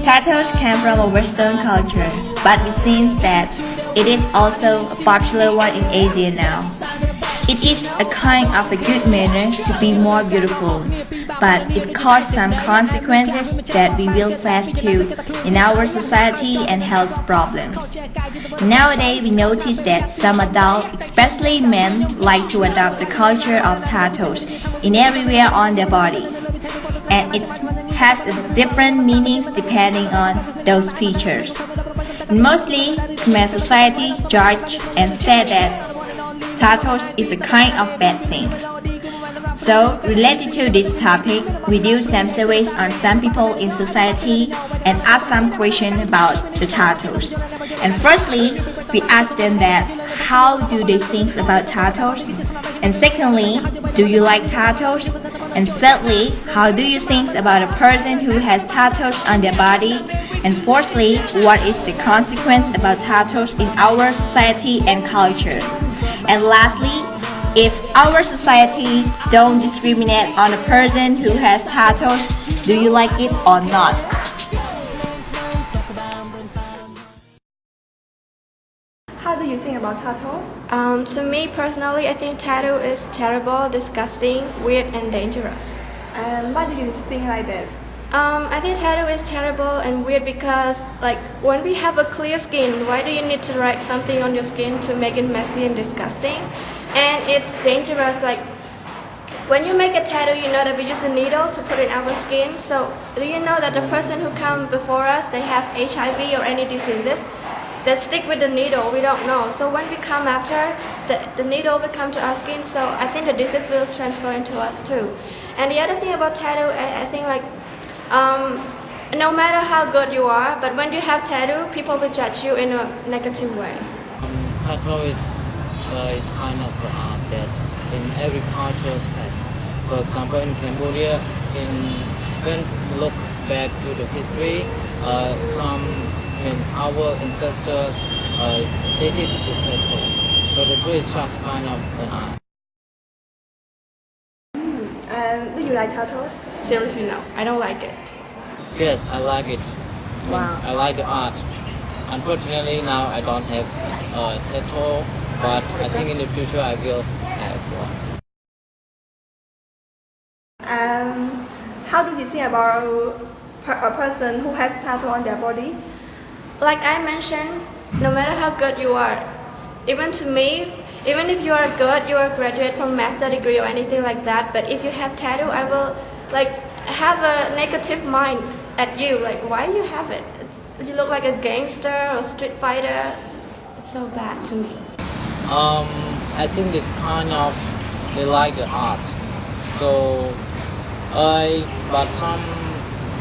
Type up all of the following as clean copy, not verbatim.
Tattoos came from a Western culture, but it seems that it is also a popular one in Asia now. It is a kind of a good manner to be more beautiful, but it causes some consequences that we will face too in our society and health problems. Nowadays, we notice that some adults, especially men, like to adopt the culture of tattoos in everywhere on their body, and it has different meanings depending on those features. Mostly, Khmer society judge and say that tattoos is a kind of bad thing. So, related to this topic, we do some surveys on some people in society and ask some questions about the tattoos. And firstly, we ask them that how do they think about tattoos? And secondly, do you like tattoos? And thirdly, how do you think about a person who has tattoos on their body? And fourthly, what is the consequence about tattoos in our society and culture? And lastly, if our society don't discriminate on a person who has tattoos, do you like it or not? How do you think about tattoos? To me personally, I think tattoo is terrible, disgusting, weird, and dangerous. And why do you think like that? I think tattoo is terrible and weird because, like, when we have a clear skin, why do you need to write something on your skin to make it messy and disgusting? And it's dangerous. Like, when you make a tattoo, you know that we use a needle to put in our skin. So, do you know that the person who come before us, they have HIV or any diseases that stick with the needle? We don't know. So when we come after, the needle will come to our skin. So I think the disease will transfer into us too. And the other thing about tattoo, I think like, no matter how good you are, but when you have tattoo, people will judge you in a negative way. Tattoo is kind of art that in every culture has. For example, in Cambodia, when we look back to the history, our ancestors they did the tattoo. So the tattoo is just kind of an art. And do you like tattoos? Seriously, no, I don't like it. Yes, I like it. Wow. I like the art. Unfortunately, now I don't have a tattoo, but I think in the future I will have one. How do you think about a person who has tattoo on their body? Like I mentioned, no matter how good you are, even to me, even if you are good, you are graduate from master degree or anything like that, but if you have tattoo, I will like have a negative mind at you. Like, why you have it? You look like a gangster or street fighter. It's so bad to me. I think it's kind of they like the art. So, but some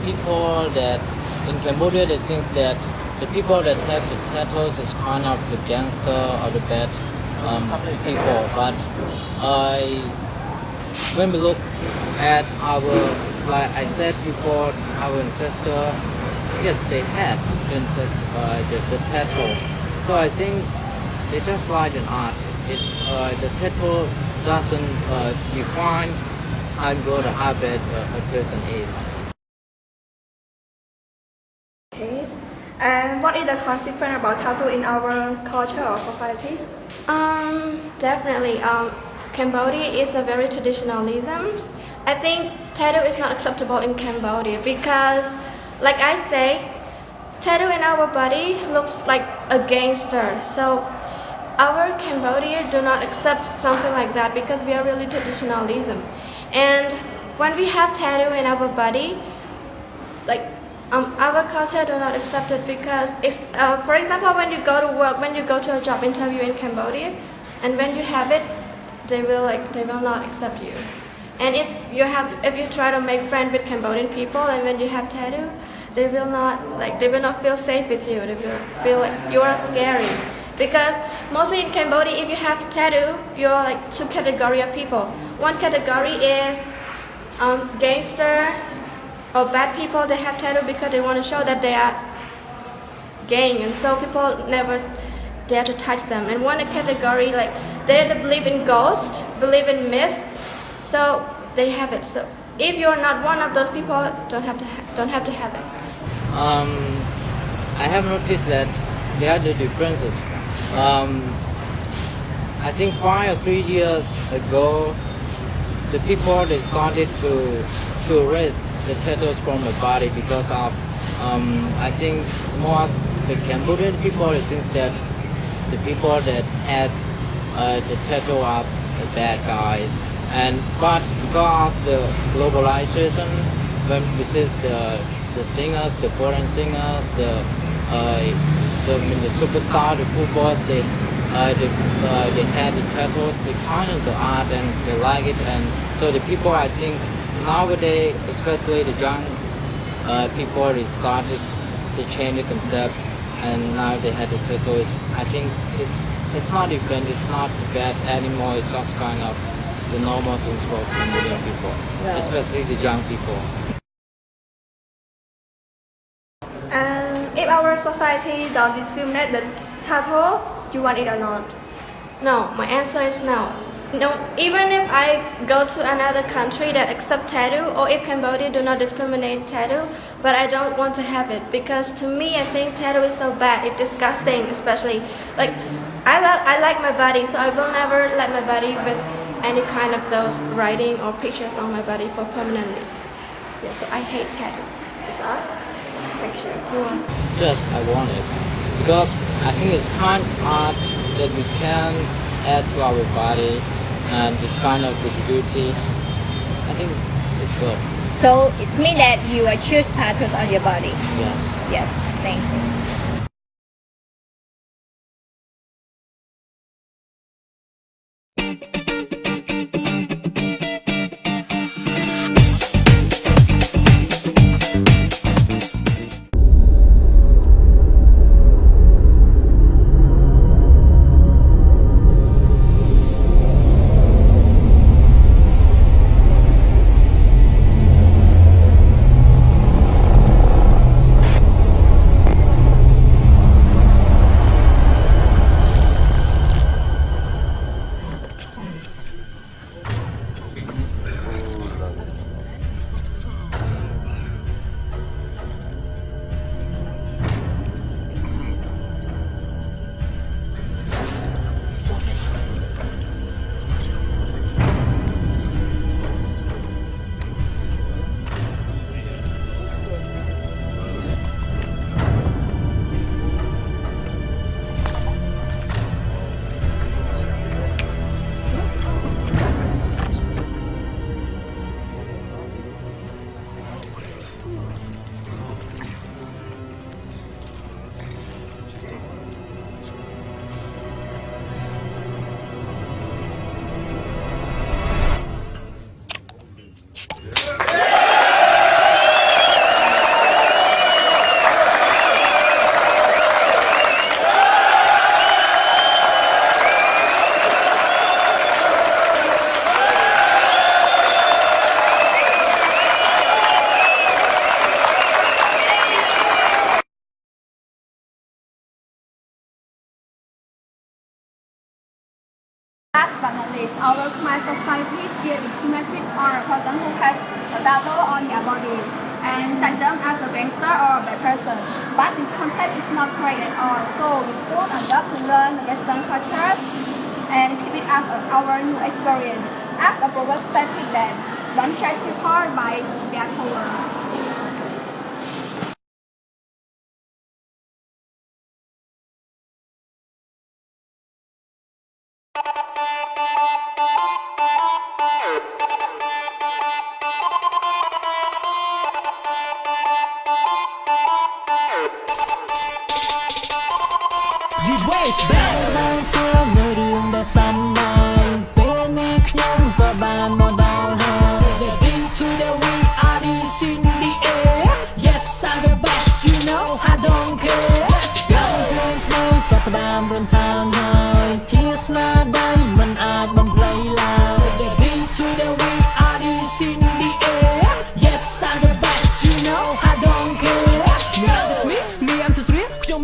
people that in Cambodia they think that the people that have the tattoos is kind of the gangster or the bad people. But when we look at our, like I said before, our ancestor, yes, they had the tattoo. So I think they just like an art. The tattoo doesn't define how good or how bad a person is. Okay. And what is the consequence about tattoo in our culture or society? Definitely. Cambodia is a very traditionalism. I think tattoo is not acceptable in Cambodia because, like I say, tattoo in our body looks like a gangster. So our Cambodia do not accept something like that because we are really traditionalism. And when we have tattoo in our body, like our culture do not accept it because it's, for example, when you go to work, when you go to a job interview in Cambodia, and when you have it, they will not accept you. And if you try to make friends with Cambodian people, and when you have tattoo, they will not feel safe with you. They will feel like you are scary. Because mostly in Cambodia, if you have tattoo, you're like two category of people. One category is gangster or bad people. They have tattoo because they want to show that gang, and so people never dare to touch them. And one category, like they believe in ghosts, believe in myth, so they have it. So if you're not one of those people, don't have to have it. I have noticed that there are the differences. I think 5 or 3 years ago, the people they started to erase the tattoos from the body because of I think most the Cambodian people think that the people that had the tattoo are the bad guys, but because the globalization, when we see the singers, the foreign singers, the superstar, the footballers, they had the tattoos, they find the art and they like it, and so the people, I think nowadays, especially the young people, they started to change the concept, and now they had the tattoos. I think it's not different, it's not bad anymore, it's just kind of the normal things for Cambodian people, especially the young people. And if our society don't discriminate the tattoo, you want it or not? No, my answer is no. No, even if I go to another country that accept tattoo, or if Cambodia do not discriminate tattoo, but I don't want to have it, because to me I think tattoo is so bad, it's disgusting, especially like I like my body, so I will never let my body with any kind of those writing or pictures on my body for permanently. Yeah, so I hate tattoo. It's art. Picture. You want? Yes, I want it because I think it's kind of art that we can add to our body, and it's kind of the beauty. I think it's good. So it means that you choose tattoos on your body. Yes. Yes, thank you. Last but not least, our Khmer society still discriminates on a person who has a tattoo on their body and judge them as a gangster or a bad person. But this concept is not correct at all. So we should adopt to learn the Western culture and keep it as our new experience. As the proverb stated that, don't judge people by their color.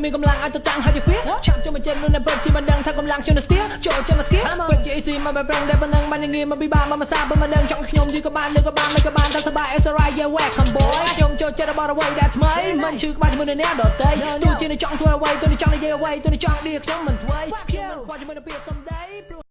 មានកម្លាំងឲ្យទៅតាំងហើយវាឆាប់ចូលមកចិត្តនឹងពិតជាមិនដឹងថាកម្លាំងជួយនៅស្ទៀចូលចិត្តមកស្គីពិតជា easy មកបែបប្រងដែលប៉ុណ្ណឹងបានយ៉ាងងារមកពិបាកមកមិនសាបើមិនដឹងចង់ខ្ញុំយឺក៏បានលើក៏បានមិនក៏បានតែសប្បាយ it's alright yeah welcome boy ខ្ញុំចូលចិត្តរបស់អ្វីដែលថ្មីមិនឈឺក្បាលជាមួយនឹងអ្នកដទៃទោះជាចង់ធ្វើអ្វីទោះចង់និយាយអ្វីទោះចង់ឌីខ្ញុំមិនធ្វើខ្ញុំមិនខ្វល់ជាមួយនឹងពាក្យសំដី